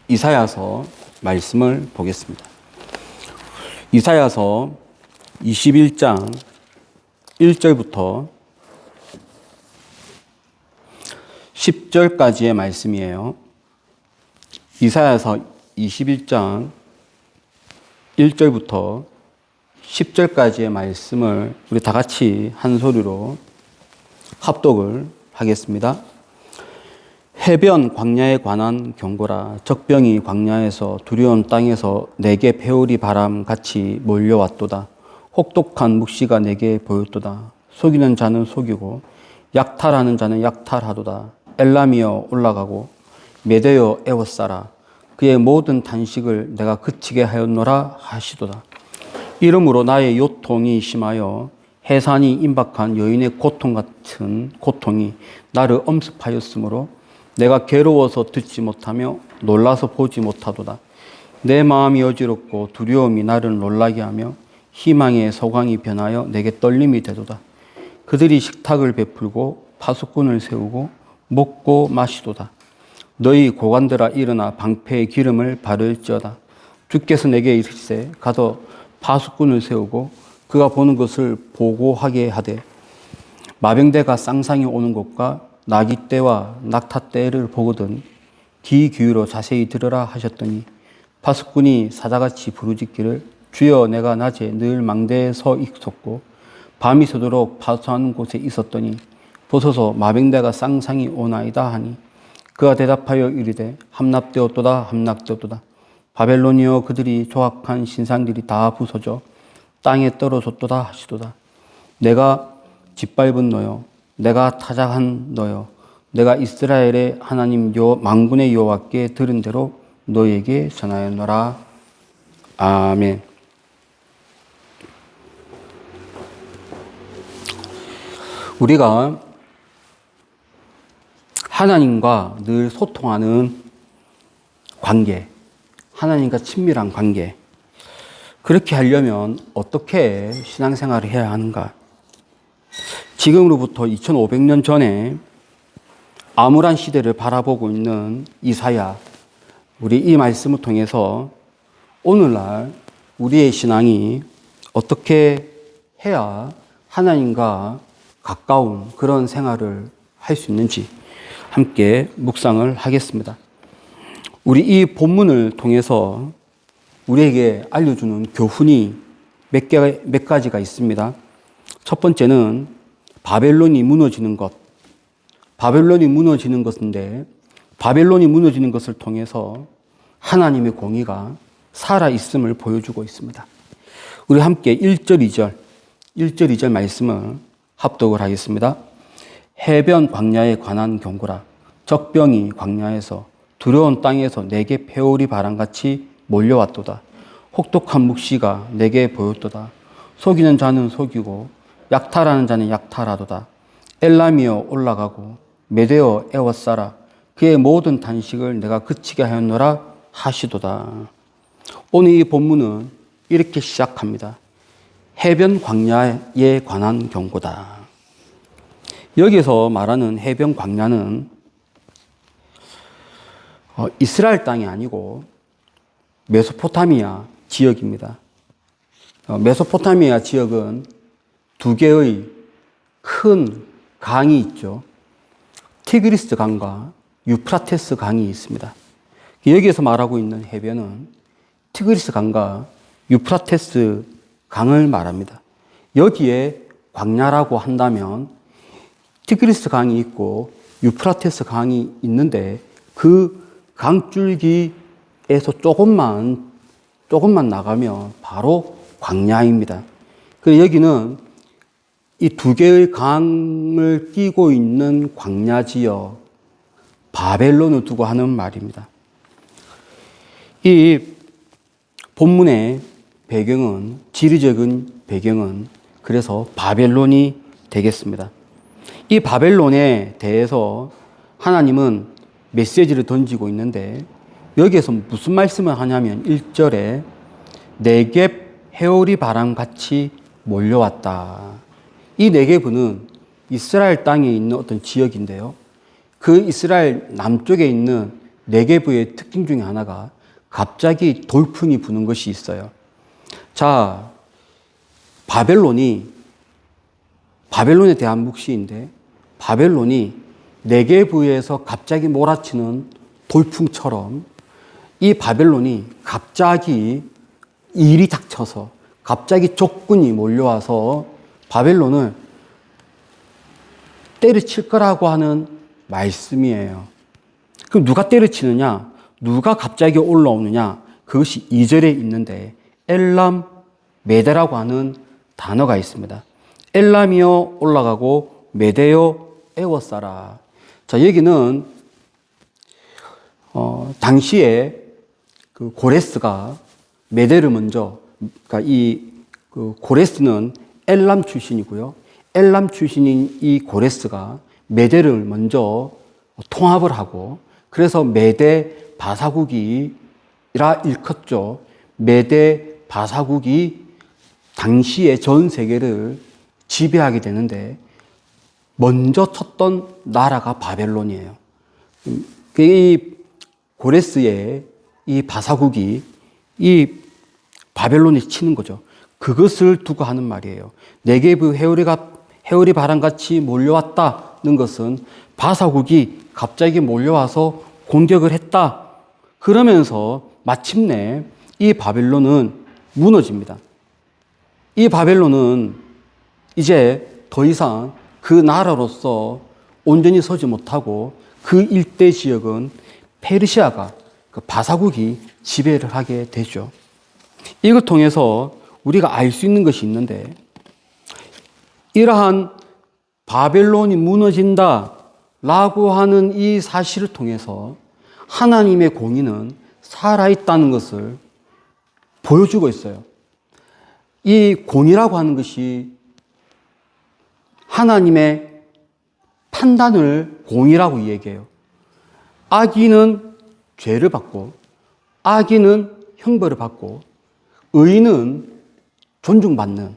이사야서 말씀을 보겠습니다. 이사야서 21장 1절부터 10절까지의 말씀이에요. 이사야서 21장 1절부터 10절까지의 말씀을 우리 다 같이 한 소리로 합독을 하겠습니다. 해변 광야에 관한 경고라. 적병이 광야에서 두려운 땅에서 내게 배오리 바람같이 몰려왔도다. 혹독한 묵시가 내게 보였도다. 속이는 자는 속이고 약탈하는 자는 약탈하도다. 엘람이여 올라가고 메대여 에워싸라. 그의 모든 단식을 내가 그치게 하였노라 하시도다. 이러므로 나의 요통이 심하여 해산이 임박한 여인의 고통 같은 고통이 나를 엄습하였으므로 내가 괴로워서 듣지 못하며 놀라서 보지 못하도다. 내 마음이 어지럽고 두려움이 나를 놀라게 하며 희망의 소광이 변하여 내게 떨림이 되도다. 그들이 식탁을 베풀고 파수꾼을 세우고 먹고 마시도다. 너희 고관들아 일어나 방패의 기름을 바를지어다. 주께서 내게 이르시되 가서 파수꾼을 세우고 그가 보는 것을 보고하게 하되 마병대가 쌍쌍이 오는 곳과 나기 때와 낙타 때를 보거든 귀 기울여 자세히 들으라 하셨더니 파수꾼이 사자같이 부르짖기를 주여 내가 낮에 늘 망대에 서 있었고 밤이 새도록 파수하는 곳에 있었더니 보소서 마병대가 쌍쌍이 오나이다 하니 그가 대답하여 이르되 함락되었도다 함락되었도다. 바벨론이여 그들이 조악한 신상들이 다 부서져 땅에 떨어졌도다 하시도다. 내가 짓밟은 너요 내가 타작한 너요 내가 이스라엘의 하나님 만군의 여호와께 들은 대로 너에게 전하였노라. 아멘. 우리가 하나님과 늘 소통하는 관계, 하나님과 친밀한 관계, 그렇게 하려면 어떻게 신앙생활을 해야 하는가? 지금으로부터 2500년 전에 암울한 시대를 바라보고 있는 이사야, 우리 이 말씀을 통해서 오늘날 우리의 신앙이 어떻게 해야 하나님과 가까운 그런 생활을 할 수 있는지 함께 묵상을 하겠습니다. 우리 이 본문을 통해서 우리에게 알려주는 교훈이 몇 가지가 있습니다. 첫 번째는 바벨론이 무너지는 것. 바벨론이 무너지는 것인데 바벨론이 무너지는 것을 통해서 하나님의 공의가 살아있음을 보여주고 있습니다. 우리 함께 1절, 2절 말씀을 합독을 하겠습니다. 해변 광야에 관한 경고라. 적병이 광야에서 두려운 땅에서 내게 배오리 바람같이 몰려왔도다. 혹독한 묵시가 내게 보였도다. 속이는 자는 속이고 약탈하는 자는 약탈하도다. 엘람이여 올라가고 메대어 에워싸라. 그의 모든 단식을 내가 그치게 하였노라 하시도다. 오늘 이 본문은 이렇게 시작합니다. 해변 광야에 관한 경고다. 여기서 말하는 해변 광야는 이스라엘 땅이 아니고 메소포타미아 지역입니다. 메소포타미아 지역은 두 개의 큰 강이 있죠. 티그리스 강과 유프라테스 강이 있습니다. 여기에서 말하고 있는 해변은 티그리스 강과 유프라테스 강을 말합니다. 여기에 광야라고 한다면 티그리스 강이 있고 유프라테스 강이 있는데 그 강줄기에서 조금만 나가면 바로 광야입니다. 그래서 여기는 이 두 개의 강을 끼고 있는 광야 지역, 바벨론을 두고 하는 말입니다. 이 본문의 배경은, 지리적인 배경은 그래서 바벨론이 되겠습니다. 이 바벨론에 대해서 하나님은 메시지를 던지고 있는데 여기에서 무슨 말씀을 하냐면 1절에 네겝 해오리 바람같이 몰려왔다. 이 네겝은 이스라엘 땅에 있는 어떤 지역인데요. 그 이스라엘 남쪽에 있는 네게부의 특징 중에 하나가 갑자기 돌풍이 부는 것이 있어요. 자, 바벨론에 대한 묵시인데, 바벨론이 네게부에서 갑자기 몰아치는 돌풍처럼 이 바벨론이 갑자기 일이 닥쳐서 갑자기 적군이 몰려와서 바벨론을 때려칠 거라고 하는 말씀이에요. 그럼 누가 때려치느냐? 누가 갑자기 올라오느냐? 그것이 2절에 있는데 엘람 메대라고 하는 단어가 있습니다. 엘람이여 올라가고 메대여 에워싸라. 자, 여기는 당시에 그 고레스가 메대를 먼저, 그러니까 그 고레스는 엘람 출신이고요. 엘람 출신인 이 고레스가 메대를 먼저 통합을 하고, 그래서 메대 바사국이라 일컫죠. 메대 바사국이 당시에 전 세계를 지배하게 되는데 먼저 쳤던 나라가 바벨론이에요. 이 고레스의 이 바사국이 이 바벨론에 치는 거죠. 그것을 두고 하는 말이에요. 네게부 해오리 바람같이 몰려왔다는 것은 바사국이 갑자기 몰려와서 공격을 했다. 그러면서 마침내 이 바벨론은 무너집니다. 이 바벨론은 이제 더 이상 그 나라로서 온전히 서지 못하고 그 일대 지역은 페르시아가, 그 바사국이 지배를 하게 되죠. 이걸 통해서 우리가 알 수 있는 것이 있는데, 이러한 바벨론이 무너진다라고 하는 이 사실을 통해서 하나님의 공의는 살아있다는 것을 보여주고 있어요. 이 공의라고 하는 것이 하나님의 판단을 공의라고 얘기해요. 악인은 죄를 받고, 악인은 형벌을 받고, 의인은 존중받는,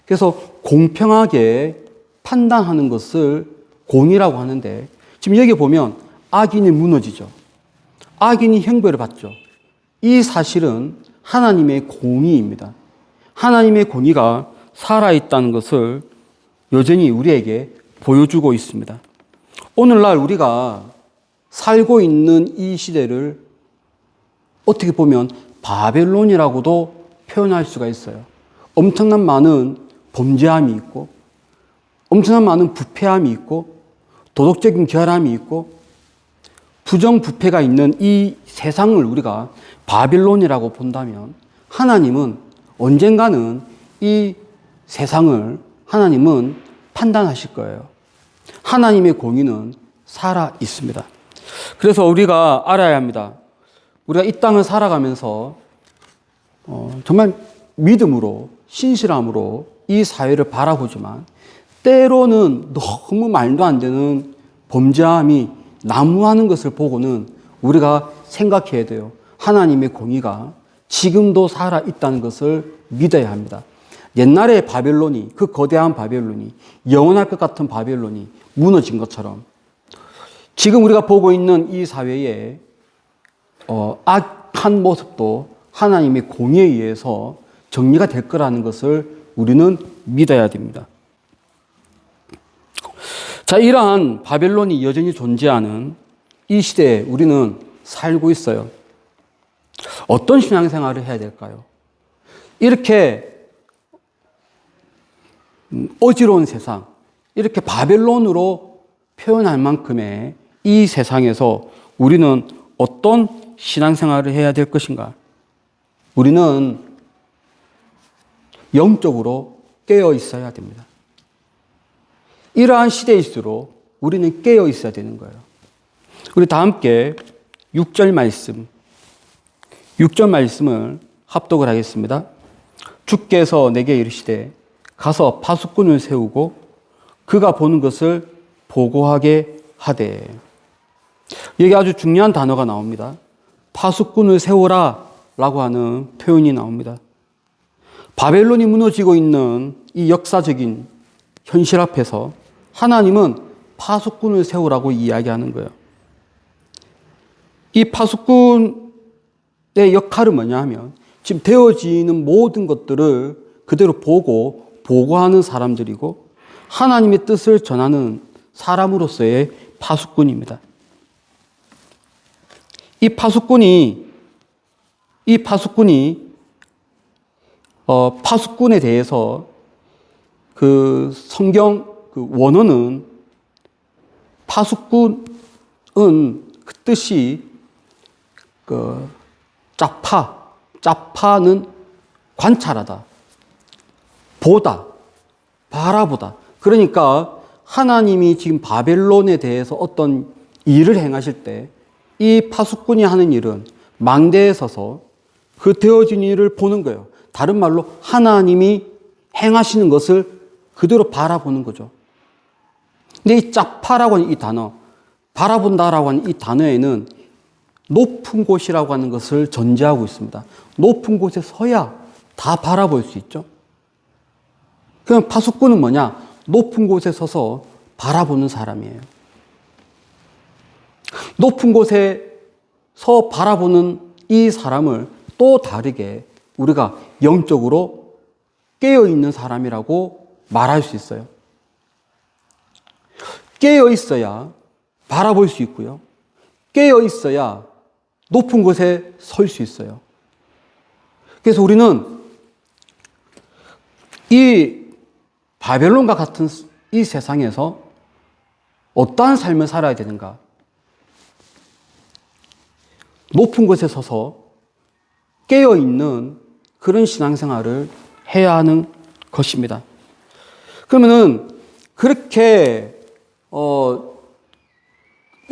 그래서 공평하게 판단하는 것을 공의라고 하는데, 지금 여기 보면 악인이 무너지죠. 악인이 형벌을 받죠. 이 사실은 하나님의 공의입니다. 하나님의 공의가 살아있다는 것을 여전히 우리에게 보여주고 있습니다. 오늘날 우리가 살고 있는 이 시대를 어떻게 보면 바벨론이라고도 표현할 수가 있어요. 엄청난 많은 범죄함이 있고, 엄청난 많은 부패함이 있고, 도덕적인 결함이 있고, 부정부패가 있는 이 세상을 우리가 바벨론이라고 본다면, 하나님은 언젠가는 이 세상을 하나님은 판단하실 거예요. 하나님의 공의는 살아 있습니다. 그래서 우리가 알아야 합니다. 우리가 이 땅을 살아가면서 정말 믿음으로, 신실함으로 이 사회를 바라보지만 때로는 너무 말도 안 되는 범죄함이 난무하는 것을 보고는 우리가 생각해야 돼요. 하나님의 공의가 지금도 살아있다는 것을 믿어야 합니다. 옛날에 바벨론이, 그 거대한 바벨론이, 영원할 것 같은 바벨론이 무너진 것처럼 지금 우리가 보고 있는 이 사회에 악한 모습도 하나님의 공의에 의해서 정리가 될 거라는 것을 우리는 믿어야 됩니다. 자, 이러한 바벨론이 여전히 존재하는 이 시대에 우리는 살고 있어요. 어떤 신앙생활을 해야 될까요? 이렇게 어지러운 세상, 이렇게 바벨론으로 표현할 만큼의 이 세상에서 우리는 어떤 신앙생활을 해야 될 것인가? 우리는 영적으로 깨어 있어야 됩니다. 이러한 시대일수록 우리는 깨어 있어야 되는 거예요. 우리 다 함께 6절 말씀을 합독을 하겠습니다. 주께서 내게 이르시되 가서 파수꾼을 세우고 그가 보는 것을 보고하게 하되. 여기 아주 중요한 단어가 나옵니다. 파수꾼을 세워라 라고 하는 표현이 나옵니다. 바벨론이 무너지고 있는 이 역사적인 현실 앞에서 하나님은 파수꾼을 세우라고 이야기하는 거예요. 이 파수꾼의 역할은 뭐냐 하면 지금 되어지는 모든 것들을 그대로 보고 보고하는 사람들이고 하나님의 뜻을 전하는 사람으로서의 파수꾼입니다. 이 파수꾼에 대해서 그 성경 그 원어는 파수꾼은 그 뜻이 그 짜파는 관찰하다, 보다, 바라보다. 그러니까 하나님이 지금 바벨론에 대해서 어떤 일을 행하실 때 이 파수꾼이 하는 일은 망대에 서서 그 되어진 일을 보는 거예요. 다른 말로 하나님이 행하시는 것을 그대로 바라보는 거죠. 근데 이 짜파라고 하는 이 단어, 바라본다라고 하는 이 단어에는 높은 곳이라고 하는 것을 전제하고 있습니다. 높은 곳에 서야 다 바라볼 수 있죠. 그럼 파수꾼은 뭐냐? 높은 곳에 서서 바라보는 사람이에요. 높은 곳에서 바라보는 이 사람을 또 다르게 우리가 영적으로 깨어있는 사람이라고 말할 수 있어요. 깨어있어야 바라볼 수 있고요. 깨어있어야 높은 곳에 설 수 있어요. 그래서 우리는 이 바벨론과 같은 이 세상에서 어떠한 삶을 살아야 되는가? 높은 곳에 서서 깨어있는 그런 신앙생활을 해야 하는 것입니다. 그러면은 그렇게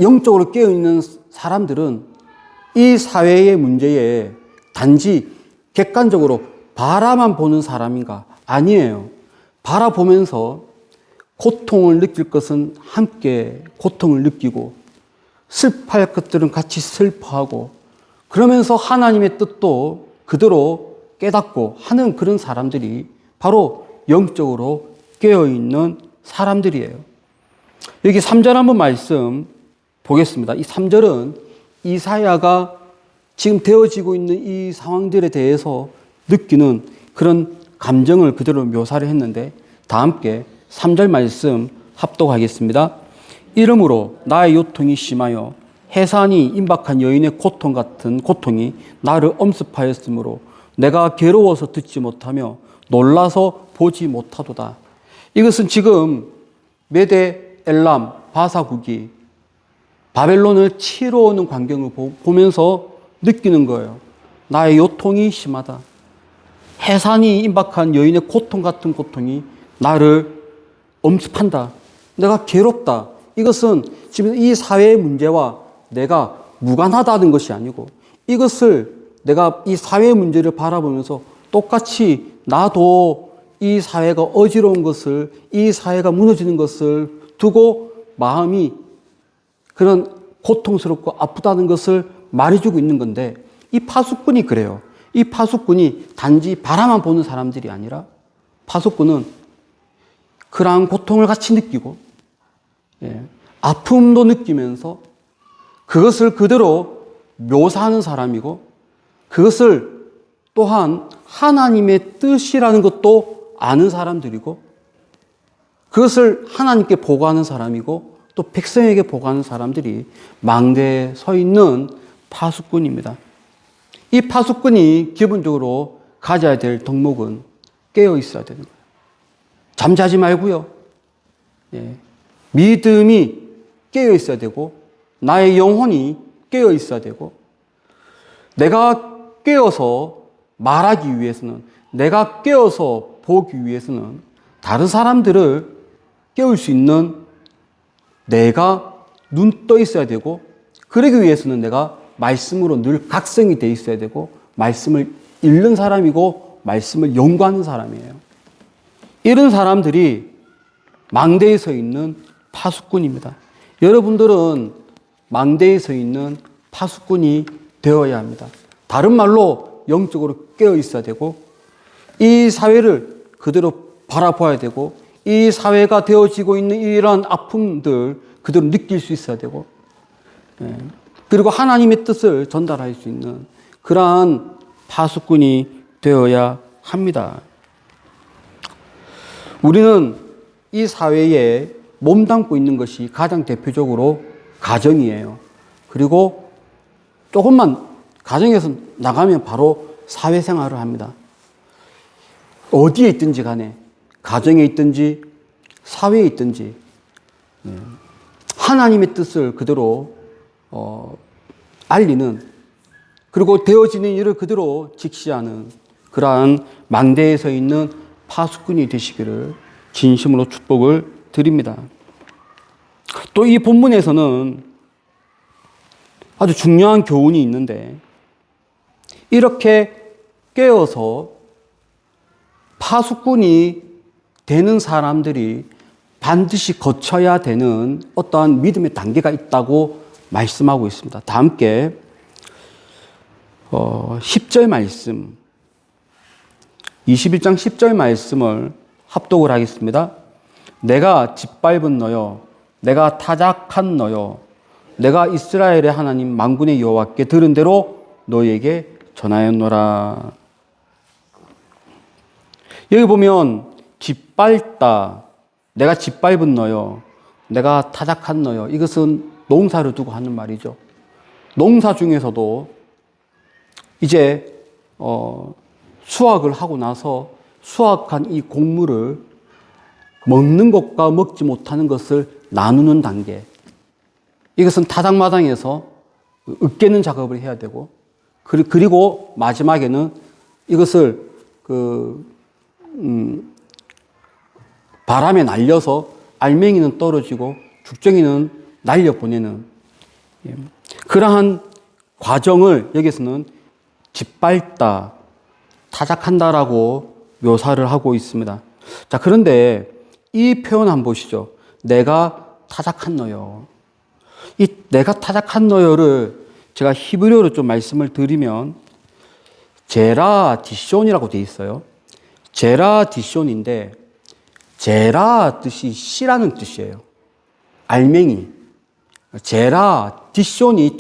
영적으로 깨어있는 사람들은 이 사회의 문제에 단지 객관적으로 바라만 보는 사람인가? 아니에요. 바라보면서 고통을 느낄 것은 함께 고통을 느끼고 슬퍼할 것들은 같이 슬퍼하고 그러면서 하나님의 뜻도 그대로 깨닫고 하는 그런 사람들이 바로 영적으로 깨어있는 사람들이에요. 여기 3절 한번 말씀 보겠습니다. 이 3절은 이사야가 지금 되어지고 있는 이 상황들에 대해서 느끼는 그런 감정을 그대로 묘사를 했는데 다 함께 3절 말씀 합독하겠습니다. 이러므로 나의 요통이 심하여 해산이 임박한 여인의 고통 같은 고통이 나를 엄습하였으므로 내가 괴로워서 듣지 못하며 놀라서 보지 못하도다. 이것은 지금 메데 엘람 바사국이 바벨론을 치러 오는 광경을 보면서 느끼는 거예요. 나의 요통이 심하다. 해산이 임박한 여인의 고통 같은 고통이 나를 엄습한다. 내가 괴롭다. 이것은 지금 이 사회의 문제와 내가 무관하다는 것이 아니고 이것을 내가 이 사회의 문제를 바라보면서 똑같이 나도 이 사회가 어지러운 것을, 이 사회가 무너지는 것을 두고 마음이 그런 고통스럽고 아프다는 것을 말해주고 있는 건데 이 파수꾼이 그래요. 이 파수꾼이 단지 바라만 보는 사람들이 아니라 파수꾼은 그러한 고통을 같이 느끼고 아픔도 느끼면서 그것을 그대로 묘사하는 사람이고 그것을 또한 하나님의 뜻이라는 것도 아는 사람들이고 그것을 하나님께 보고하는 사람이고 또 백성에게 보고하는 사람들이 망대에 서 있는 파수꾼입니다. 이 파수꾼이 기본적으로 가져야 될 덕목은 깨어 있어야 되는 거예요. 잠자지 말고요. 믿음이 깨어 있어야 되고 나의 영혼이 깨어 있어야 되고 내가 깨어서 말하기 위해서는 내가 깨어서 보기 위해서는 다른 사람들을 깨울 수 있는 내가 눈 떠 있어야 되고 그러기 위해서는 내가 말씀으로 늘 각성이 돼 있어야 되고 말씀을 읽는 사람이고 말씀을 연구하는 사람이에요. 이런 사람들이 망대에 서 있는 파수꾼입니다. 여러분들은 망대에 서 있는 파수꾼이 되어야 합니다. 다른 말로 영적으로 깨어 있어야 되고 이 사회를 그대로 바라봐야 되고 이 사회가 되어지고 있는 이러한 아픔들 그대로 느낄 수 있어야 되고 그리고 하나님의 뜻을 전달할 수 있는 그러한 파수꾼이 되어야 합니다. 우리는 이 사회에 몸담고 있는 것이 가장 대표적으로 가정이에요. 그리고 조금만 가정에서 나가면 바로 사회생활을 합니다. 어디에 있든지 간에 가정에 있든지 사회에 있든지 하나님의 뜻을 그대로 알리는, 그리고 되어지는 일을 그대로 직시하는 그러한 망대에 서 있는 파수꾼이 되시기를 진심으로 축복을 드립니다. 또 이 본문에서는 아주 중요한 교훈이 있는데, 이렇게 깨어서 파수꾼이 되는 사람들이 반드시 거쳐야 되는 어떠한 믿음의 단계가 있다고 말씀하고 있습니다. 다 함께 10절 말씀, 21장 10절 말씀을 합독을 하겠습니다. 내가 짓밟은 너여, 내가 타작한 너여, 내가 이스라엘의 하나님 만군의 여호와께 들은 대로 너희에게 전하였노라. 여기 보면 짓밟다, 내가 짓밟은 너여, 내가 타작한 너여, 이것은 농사를 두고 하는 말이죠. 농사 중에서도 이제 수확을 하고 나서 수확한 이 곡물을 먹는 것과 먹지 못하는 것을 나누는 단계, 이것은 타작마당에서 으깨는 작업을 해야 되고, 그리고 마지막에는 이것을 바람에 날려서 알맹이는 떨어지고 죽정이는 날려보내는 그러한 과정을 여기서는 짓밟다, 타작한다라고 묘사를 하고 있습니다. 자, 그런데 이 표현 한번 보시죠. 내가 타작한 너여. 이 내가 타작한 너여를 제가 히브리어로 좀 말씀을 드리면 제라 디숀이라고 되어 있어요. 제라 디숀인데, 제라 뜻이 씨라는 뜻이에요. 알맹이. 제라 디숀이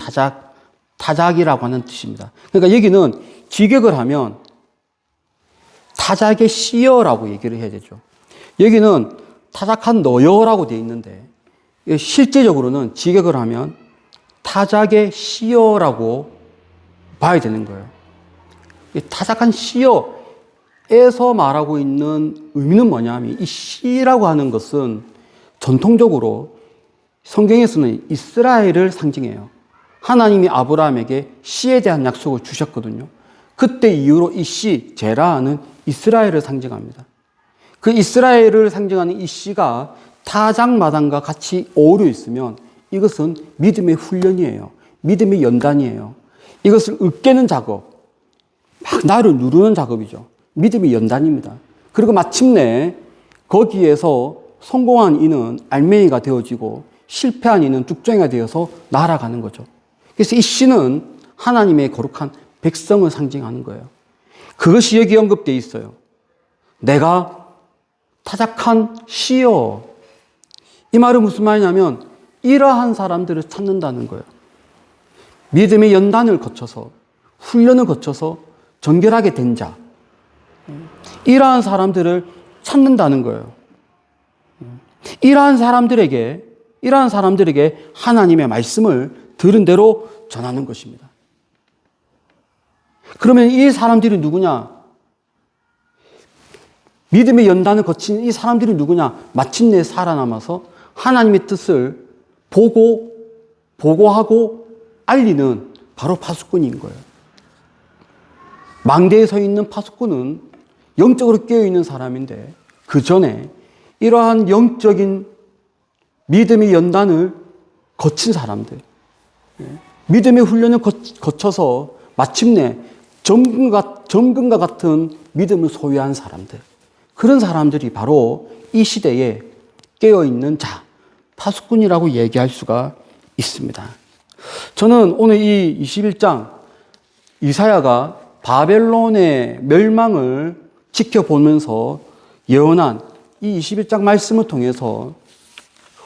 타작이라고 하는 뜻입니다. 그러니까 여기는 직역을 하면 타작의 씨여라고 얘기를 해야 되죠. 여기는 타작한 너여라고 되어 있는데, 실제적으로는 직역을 하면 타작의 씨여라고 봐야 되는 거예요. 타작한 씨여에서 말하고 있는 의미는 뭐냐면, 이 씨라고 하는 것은 전통적으로 성경에서는 이스라엘을 상징해요. 하나님이 아브라함에게 씨에 대한 약속을 주셨거든요. 그때 이후로 이 씨, 제라는 이스라엘을 상징합니다. 그 이스라엘을 상징하는 이 씨가 타작마당과 같이 어우러 있으면 이것은 믿음의 훈련이에요. 믿음의 연단이에요. 이것을 으깨는 작업, 막 나를 누르는 작업이죠. 믿음의 연단입니다. 그리고 마침내 거기에서 성공한 이는 알맹이가 되어지고 실패한 이는 죽정이가 되어서 날아가는 거죠. 그래서 이 씨는 하나님의 거룩한 백성을 상징하는 거예요. 그것이 여기 언급되어 있어요. 내가 타작한 씨여. 이 말은 무슨 말이냐면 이러한 사람들을 찾는다는 거예요. 믿음의 연단을 거쳐서, 훈련을 거쳐서 정결하게 된 자, 이러한 사람들을 찾는다는 거예요. 이러한 사람들에게 하나님의 말씀을 들은 대로 전하는 것입니다. 그러면 이 사람들이 누구냐? 믿음의 연단을 거친 이 사람들이 누구냐? 마침내 살아남아서 하나님의 뜻을 보고하고 알리는 바로 파수꾼인 거예요. 망대에 서 있는 파수꾼은 영적으로 깨어있는 사람인데, 그 전에 이러한 영적인 믿음의 연단을 거친 사람들, 믿음의 훈련을 거쳐서 마침내 정금과 같은 믿음을 소유한 사람들, 그런 사람들이 바로 이 시대에 깨어있는 자, 파수꾼이라고 얘기할 수가 있습니다. 저는 오늘 이 21장 이사야가 바벨론의 멸망을 지켜보면서 예언한 이 21장 말씀을 통해서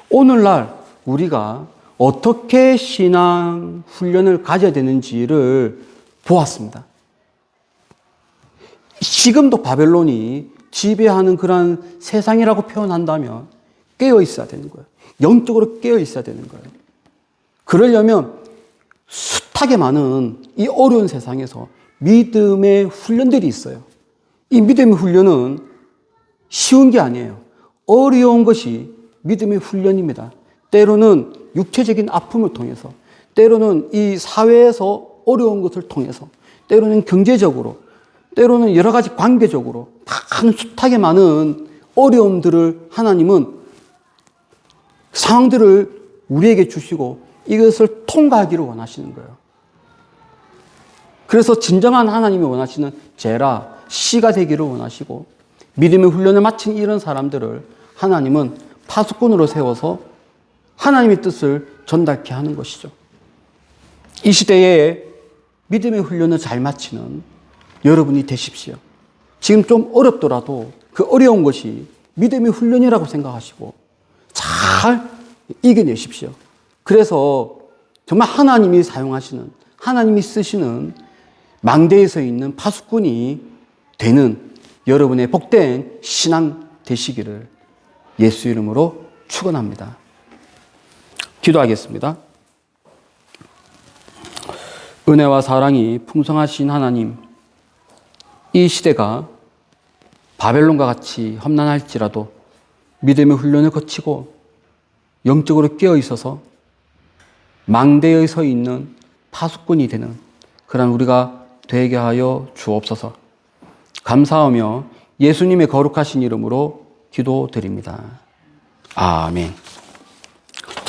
오늘날 우리가 어떻게 신앙 훈련을 가져야 되는지를 보았습니다. 지금도 바벨론이 지배하는 그런 세상이라고 표현한다면 깨어 있어야 되는 거예요. 영적으로 깨어 있어야 되는 거예요. 그러려면 숱하게 많은 이 어려운 세상에서 믿음의 훈련들이 있어요. 이 믿음의 훈련은 쉬운 게 아니에요. 어려운 것이 믿음의 훈련입니다. 때로는 육체적인 아픔을 통해서, 때로는 이 사회에서 어려운 것을 통해서, 때로는 경제적으로, 때로는 여러 가지 관계적으로 많은 숱하게 많은 어려움들을 하나님은 상황들을 우리에게 주시고 이것을 통과하기를 원하시는 거예요. 그래서 진정한 하나님이 원하시는 제라, 씨가 되기를 원하시고 믿음의 훈련을 마친 이런 사람들을 하나님은 파수꾼으로 세워서 하나님의 뜻을 전달케 하는 것이죠. 이 시대에 믿음의 훈련을 잘 마치는 여러분이 되십시오. 지금 좀 어렵더라도 그 어려운 것이 믿음의 훈련이라고 생각하시고 잘 이겨내십시오. 그래서 정말 하나님이 사용하시는, 하나님이 쓰시는 망대에 서 있는 파수꾼이 되는 여러분의 복된 신앙 되시기를 예수 이름으로 축원합니다. 기도하겠습니다. 은혜와 사랑이 풍성하신 하나님, 이 시대가 바벨론과 같이 험난할지라도 믿음의 훈련을 거치고 영적으로 깨어 있어서 망대에 서 있는 파수꾼이 되는 그런 우리가 되게 하여 주옵소서. 감사하며 예수님의 거룩하신 이름으로 기도드립니다. 아멘.